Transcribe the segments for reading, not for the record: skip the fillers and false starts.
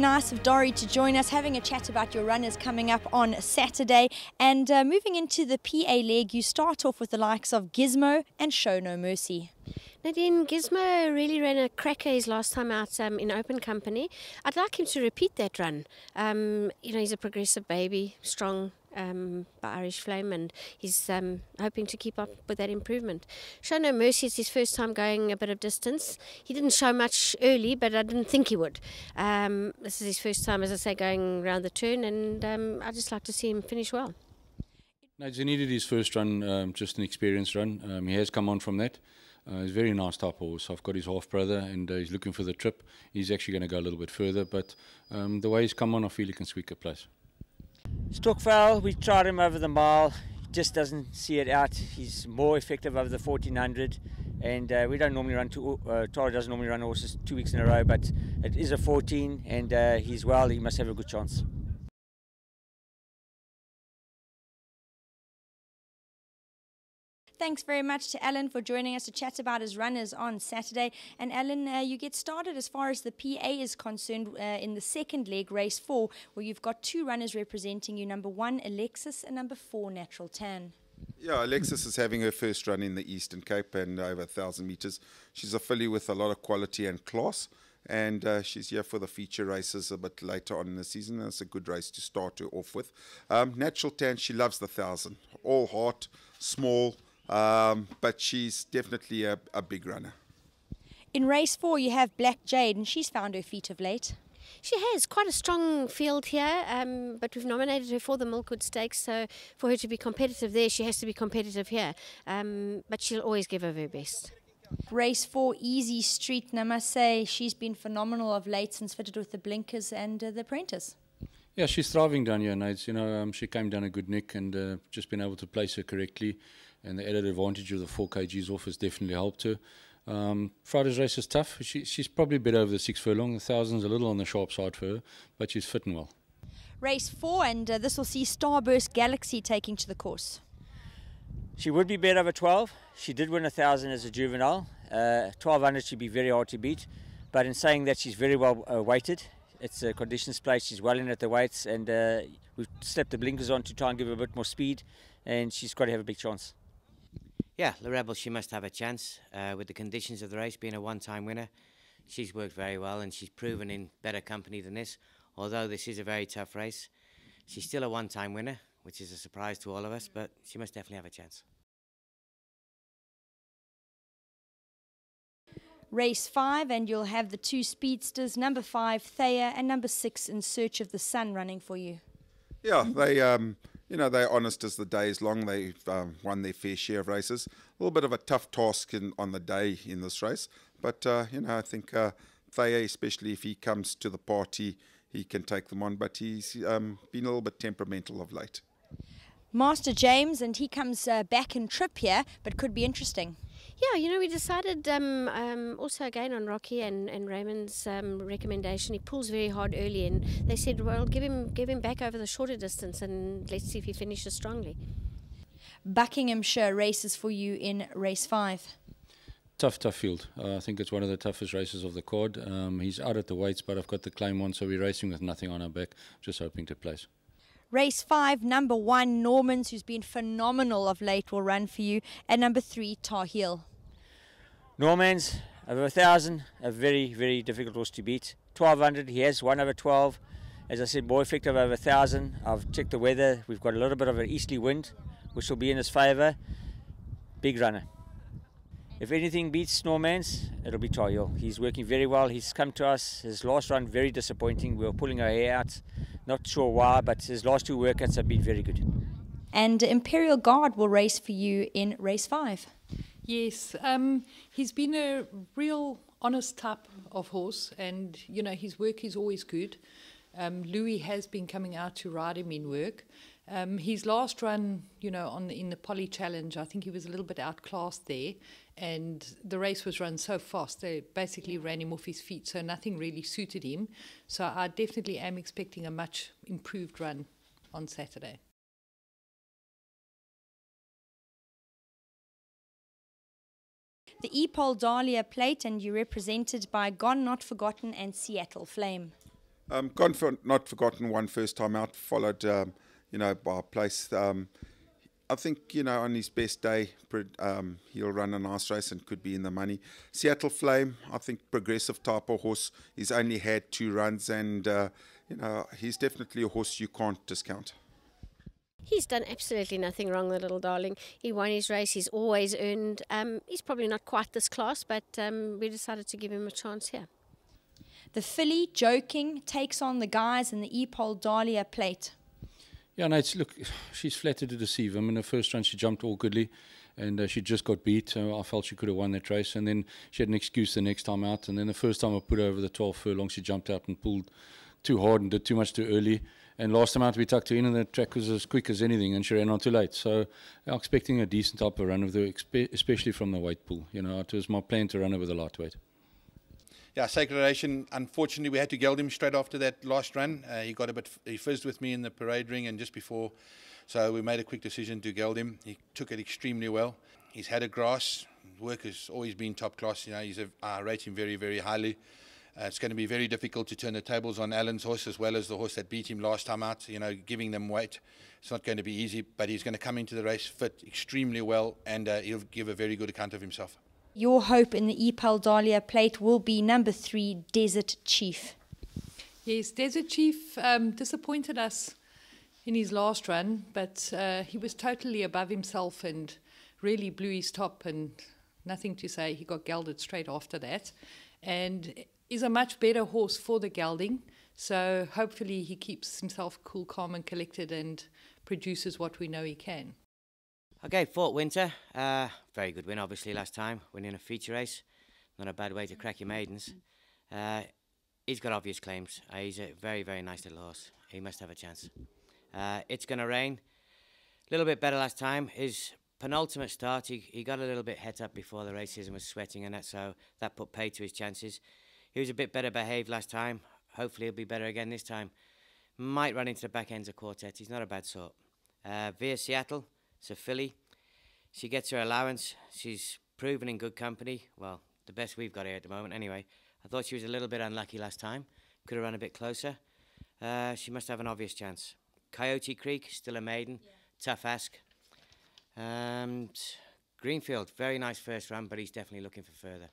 nice of Dory to join us, having a chat about your runners coming up on Saturday. And moving into the PA leg, you start off with the likes of Gizmo and Show No Mercy. Nadine, Gizmo really ran a cracker his last time out in open company. I'd like him to repeat that run. He's a progressive baby, strong by Irish Flame, and he's hoping to keep up with that improvement. Show No Mercy, it's his first time going a bit of distance. He didn't show much early, but I didn't think he would. This is his first time, as I say, going around the turn, and I'd just like to see him finish well. No, he needed his first run, just an experienced run. He has come on from that. He's a very nice type of horse. I've got his half brother, and he's looking for the trip. He's actually going to go a little bit further, but the way he's come on, I feel he can squeak a place. Stockfowl, we tried him over the mile, he just doesn't see it out. He's more effective over the 1400, and we don't normally run Tara doesn't normally run horses 2 weeks in a row, but it is a 14, and he's well, he must have a good chance. Thanks very much to Alan for joining us to chat about his runners on Saturday. And Alan, you get started as far as the PA is concerned in the second leg, race 4, where you've got two runners representing you, number 1 Alexis and number 4 Natural Tan. Yeah, Alexis is having her first run in the Eastern Cape and over 1,000 metres. She's a filly with a lot of quality and class, and she's here for the feature races a bit later on in the season. That's a good race to start her off with. Natural Tan, she loves the 1,000. All heart, small, but she's definitely a big runner. In race 4, you have Black Jade, and she's found her feet of late. She has quite a strong field here, but we've nominated her for the Milkwood Stakes, so for her to be competitive there, she has to be competitive here. But she'll always give her best. Race 4, Easy Street, and I must say she's been phenomenal of late since fitted with the blinkers and the apprentice. Yeah, she's thriving down here, Nate. You know, she came down a good nick, and just been able to place her correctly, and the added advantage of the 4 kgs off has definitely helped her. Friday's race is tough. She's probably a bit over the 6 furlong. The 1,000's a little on the sharp side for her, but she's fitting well. Race 4, and this will see Starburst Galaxy taking to the course. She would be better over 12. She did win 1,000 as a juvenile. 1,200 should be very hard to beat, but in saying that, she's very well weighted. It's a conditions place. She's well in at the weights, and we've slapped the blinkers on to try and give her a bit more speed, and she's got to have a big chance. Yeah, the Rebel, she must have a chance. With the conditions of the race, being a one-time winner, she's worked very well, and she's proven in better company than this. Although this is a very tough race, she's still a one-time winner, which is a surprise to all of us, but she must definitely have a chance. Race 5, and you'll have the 2 speedsters, number 5 Thea and number 6 In Search of the Sun, running for you. Yeah, they they're honest as the day is long. They've won their fair share of races. A little bit of a tough task on the day in this race, but I think Thea, especially if he comes to the party, he can take them on. But he's been a little bit temperamental of late. Master James, and he comes back in trip here, but could be interesting. Yeah, we decided also again on Rocky and Raymond's recommendation. He pulls very hard early, and they said, well, give him back over the shorter distance, and let's see if he finishes strongly. Buckinghamshire races for you in race 5. Tough field. I think it's one of the toughest races of the card. He's out at the weights, but I've got the claim on, so we're racing with nothing on our back, just hoping to place. Race 5, number 1 Normans, who's been phenomenal of late, will run for you, and number 3 Tar Heel. Normans over 1,000, a very, very difficult horse to beat. 1,200, he has won over 12. As I said, more effective over 1,000. I've checked the weather. We've got a little bit of an easterly wind, which will be in his favour. Big runner. If anything beats Normans, it'll be Tar Heel. He's working very well. He's come to us. His last run, very disappointing. We were pulling our hair out. Not sure why, but his last 2 workouts have been very good. And Imperial Guard will race for you in race 5. Yes, he's been a real honest type of horse, and his work is always good. Louis has been coming out to ride him in work. His last run, in the Poly Challenge, I think he was a little bit outclassed there, and the race was run so fast they basically ran him off his feet, so nothing really suited him. So I definitely am expecting a much improved run on Saturday. The EPOL Dalia plate, and you're represented by Gone Not Forgotten and Seattle Flame. Not forgotten one first time out, followed, by place. I think, on his best day, he'll run a nice race and could be in the money. Seattle Flame, I think progressive type of horse. He's only had 2 runs and, he's definitely a horse you can't discount. He's done absolutely nothing wrong, the little darling. He won his race. He's always earned. He's probably not quite this class, but we decided to give him a chance here. The filly, Joking, takes on the guys in the Epol Dalia plate. Yeah, no, look, she's flattered to deceive. I mean, the first run she jumped awkwardly and she just got beat. So I felt she could have won that race. And then she had an excuse the next time out. And then the first time I put her over the 12 furlong, she jumped out and pulled too hard and did too much too early. And last time out we tucked her in and the track was as quick as anything and she ran on too late. So I'm expecting a decent type of run with her, especially from the weight pool. It was my plan to run her with a lightweight. Yeah, Sacred Ration, unfortunately we had to geld him straight after that last run. He fizzed with me in the parade ring and just before, so we made a quick decision to geld him. He took it extremely well. He's had a grass, work has always been top class. I rate him very, very highly. It's going to be very difficult to turn the tables on Alan's horse as well as the horse that beat him last time out, giving them weight. It's not going to be easy, but he's going to come into the race fit extremely well and he'll give a very good account of himself. Your hope in the Epol Dalia plate will be number 3, Desert Chief. Yes, Desert Chief disappointed us in his last run, but he was totally above himself and really blew his top and nothing to say. He got gelded straight after that and is a much better horse for the gelding. So hopefully he keeps himself cool, calm and collected and produces what we know he can. Okay, Fort Winter, very good win obviously last time, winning a feature race. Not a bad way to crack your maidens. He's got obvious claims. He's a very, very nice little horse. He must have a chance. It's going to rain. A little bit better last time. His penultimate start, he got a little bit het up before the races and was sweating and that, so that put pay to his chances. He was a bit better behaved last time. Hopefully he'll be better again this time. Might run into the back ends of quartet. He's not a bad sort. Via Seattle. It's a filly. She gets her allowance. She's proven in good company. Well, the best we've got here at the moment anyway. I thought she was a little bit unlucky last time. Could have run a bit closer. She must have an obvious chance. Coyote Creek, still a maiden. Yeah. Tough ask. Greenfield, very nice first run, but he's definitely looking for further.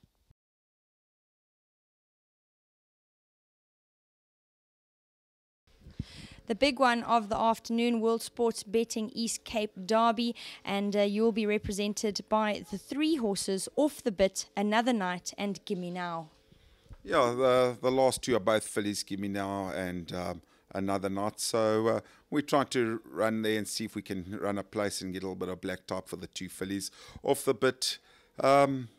The big one of the afternoon, World Sports Betting East Cape Derby, and you'll be represented by the 3 horses, Off the Bit, Another Night and Gimme Now. Yeah, the last 2 are both fillies, Gimme Now and Another Night. So we're trying to run there and see if we can run a place and get a little bit of black type for the 2 fillies. Off the Bit, I'm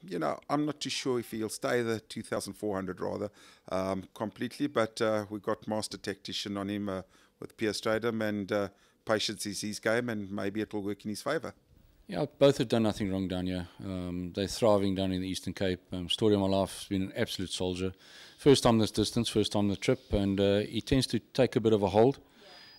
not too sure if he'll stay the 2,400 rather completely, but we've got Master Tactician on him with Pierre Stradum, and patience is his game, and maybe it will work in his favour. Yeah, both have done nothing wrong down here. They're thriving down in the Eastern Cape. Story of my life, has been an absolute soldier. First time this distance, first time the trip, and he tends to take a bit of a hold.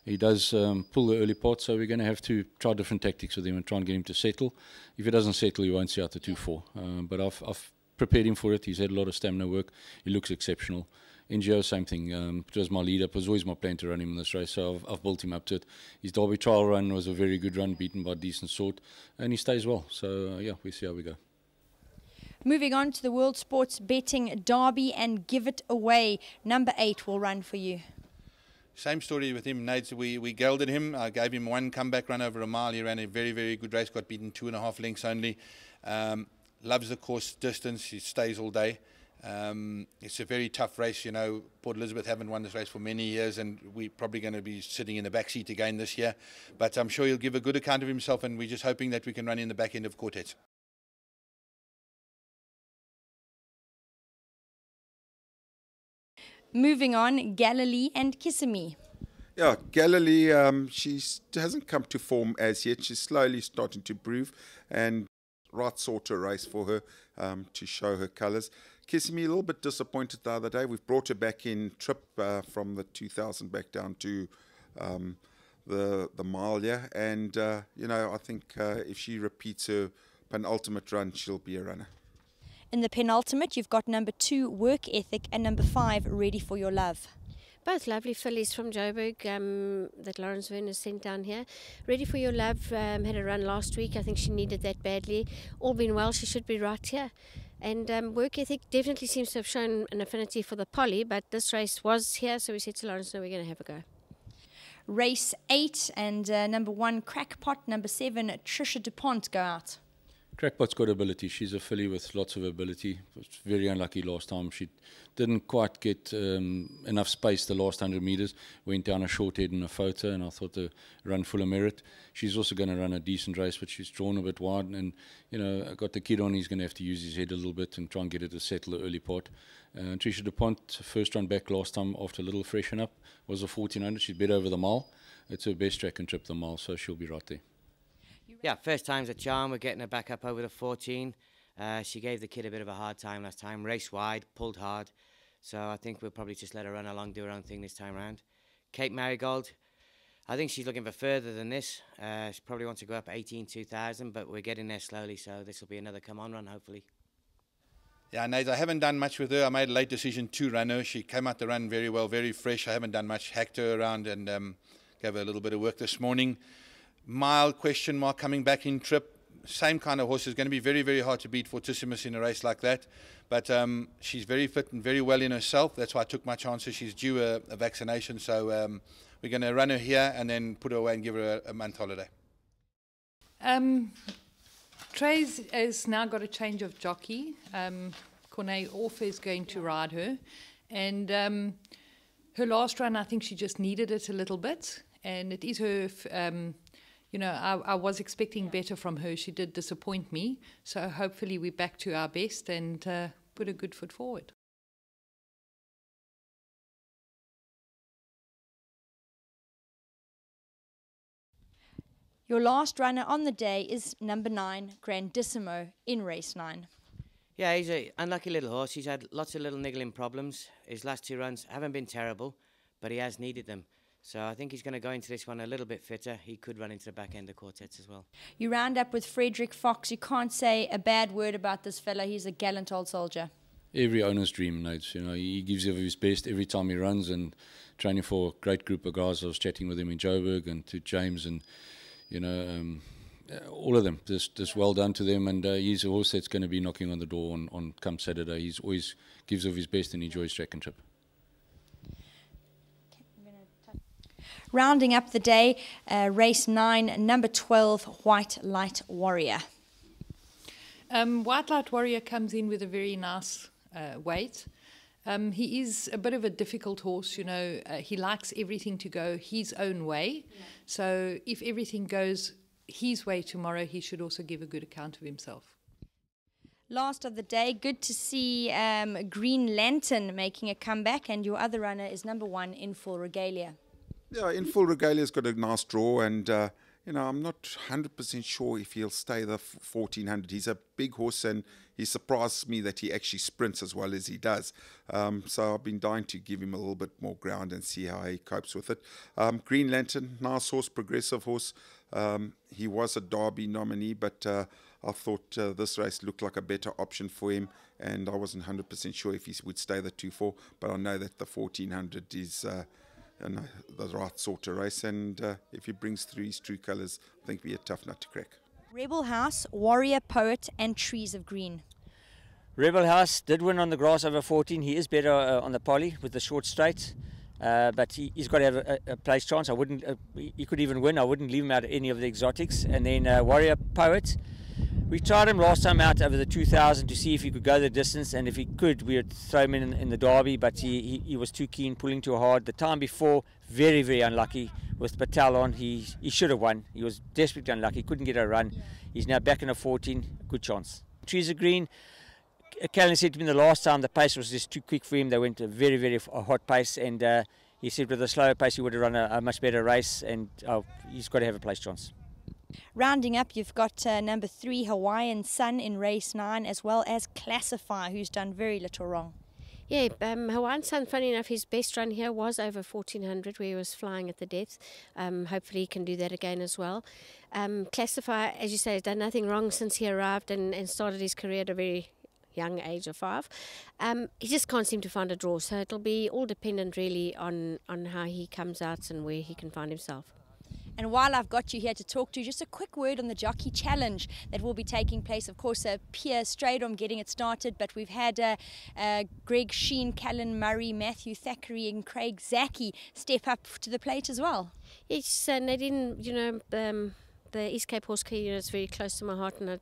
He does pull the early part, so we're going to have to try different tactics with him and try and get him to settle. If he doesn't settle, he won't see out the 2-4. But I've prepared him for it. He's had a lot of stamina work. He looks exceptional. NGO, same thing. It was my lead-up. It was always my plan to run him in this race, so I've built him up to it. His Derby trial run was a very good run, beaten by a decent sort, and he stays well. So, yeah, we'll see how we go. Moving on to the World Sports Betting Derby and Give It Away. Number 8 will run for you. Same story with him, Nate. We gelded him. I gave him 1 comeback run over a mile. He ran a very, very good race, got beaten 2.5 lengths only. Loves the course distance. He stays all day. It's a very tough race, Port Elizabeth haven't won this race for many years, and we're probably going to be sitting in the back seat again this year. But I'm sure he'll give a good account of himself, and we're just hoping that we can run in the back end of quartets. Moving on, Galilee and Kissimmee. Yeah, Galilee, she hasn't come to form as yet. She's slowly starting to improve, and right sort of race for her to show her colours. Kissimmee, a little bit disappointed the other day. We've brought her back in trip from the 2,000 back down to the mile, yeah. And, I think if she repeats her penultimate run, she'll be a runner. In the penultimate, you've got number 2, Work Ethic, and number 5, Ready for Your Love. Both lovely fillies from Joburg that Lawrence Werner sent down here. Ready for Your Love had a run last week. I think she needed that badly. All being well, she should be right here. And work ethic definitely seems to have shown an affinity for the Poly, but this race was here, so we said to Lawrence, no, we're going to have a go. Race 8 and number 1 Crackpot, number 7 Trisha DuPont go out. Crackpot's got ability. She's a filly with lots of ability. Was very unlucky last time. She didn't quite get enough space the last 100 metres. Went down a short head in a photo, and I thought the run full of merit. She's also going to run a decent race, but she's drawn a bit wide. And, you know, I got the kid on. He's going to have to use his head a little bit and try and get her to settle the early part. Trisha DuPont, first run back last time after a little freshen up, was a 1400. She's better over the mile. It's her best track and trip, the mile, so she'll be right there. Yeah, first time's a charm. We're getting her back up over the 14. She gave the kid a bit of a hard time last time. Raced wide, pulled hard. So I think we'll probably just let her run along, do her own thing this time around. Cape Marigold, I think she's looking for further than this. She probably wants to go up 18,000, but we're getting there slowly, so this will be another come-on run, hopefully. Yeah, Nate, I haven't done much with her. I made a late decision to run her. She came out the run very well, very fresh. I haven't done much. Hacked her around and gave her a little bit of work this morning. Mild question mark coming back in trip. Same kind of horse. Is going to be very, very hard to beat Fortissimus in a race like that. But she's very fit and very well in herself. That's why I took my chances. She's due a vaccination. So we're going to run her here and then put her away and give her a month holiday. Trey's has now got a change of jockey. Corne Orfe is going to ride her. And her last run, I think she just needed it a little bit. And it is her... you know, I was expecting better from her. She did disappoint me. So hopefully we're back to our best and put a good foot forward. Your last runner on the day is number 9 Grandissimo in race 9. Yeah, he's an unlucky little horse. He's had lots of little niggling problems. His last 2 runs haven't been terrible, but he has needed them. So I think he's going to go into this one a little bit fitter. He could run into the back end of quartets as well. You round up with Frederick Fox. You can't say a bad word about this fella. He's a gallant old soldier. Every owner's dream, Nate. You know, he gives you his best every time he runs, and training for a great group of guys. I was chatting with him in Joburg and to James, and you know, all of them. Just well done to them. And he's a horse that's going to be knocking on the door on come Saturday. He's always gives of his best and enjoys track and trip. Rounding up the day, race 9, number 12, White Light Warrior. White Light Warrior comes in with a very nice weight. He is a bit of a difficult horse, you know. He likes everything to go his own way. Yeah. So if everything goes his way tomorrow, he should also give a good account of himself. Last of the day, good to see Green Lantern making a comeback, and your other runner is number 1, In Full Regalia. Yeah, In Full Regalia's got a nice draw, and you know, I'm not 100% sure if he'll stay the 1400. He's a big horse, and he surprised me that he actually sprints as well as he does. So I've been dying to give him a little bit more ground and see how he copes with it. Green Lantern, nice horse, progressive horse. He was a Derby nominee, but I thought this race looked like a better option for him, and I wasn't 100% sure if he would stay the 2-4, but I know that the 1400 is... and the right sort of race, and if he brings through his true colours, I think it'll be a tough nut to crack. Rebel House, Warrior Poet, and Trees of Green. Rebel House did win on the grass over 14. He is better on the poly with the short straight, but he's got to have a place chance. I wouldn't. He could even win. I wouldn't leave him out of any of the exotics. And then Warrior Poet. We tried him last time out over the 2000 to see if he could go the distance, and if he could, we would throw him in the Derby, but he was too keen, pulling too hard. The time before, very, very unlucky with Patel on. He should have won. He was desperately unlucky, couldn't get a run. He's now back in a 14, good chance. Trees of Green, Callan said to me the last time the pace was just too quick for him. They went a very, very hot pace, and he said with a slower pace he would have run a much better race, and he's got to have a place chance. Rounding up, you've got number 3, Hawaiian Sun in race 9, as well as Classify, who's done very little wrong. Yeah, Hawaiian Sun, funny enough, his best run here was over 1400, where he was flying at the depth. Hopefully he can do that again as well. Classify, as you say, has done nothing wrong since he arrived and started his career at a very young age of 5. He just can't seem to find a draw, so it'll be all dependent really on how he comes out and where he can find himself. And while I've got you here to talk to, just a quick word on the Jockey Challenge that will be taking place. Of course, Pierre Stradom getting it started, but we've had Greg Cheyne, Callan Murray, Matthew Thackeray and Craig Zaki step up to the plate as well. Yes, Nadine, the East Cape Horse Care Unit is very close to my heart, and I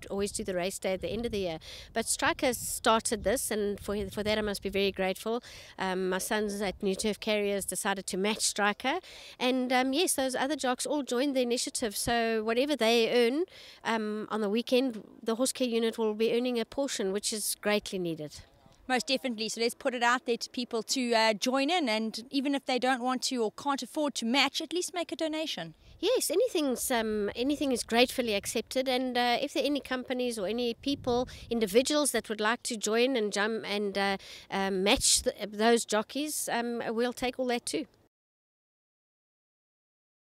always do the race day at the end of the year. But Striker started this, and for that I must be very grateful. My sons at New Turf Carriers decided to match Striker, and yes, those other jocks all joined the initiative. So whatever they earn on the weekend, the Horse Care Unit will be earning a portion, which is greatly needed. Most definitely. So let's put it out there to people to join in, and even if they don't want to or can't afford to match, at least make a donation. Yes, anything is gratefully accepted, and if there are any companies or any people, individuals that would like to join and jump and match those jockeys, we'll take all that too.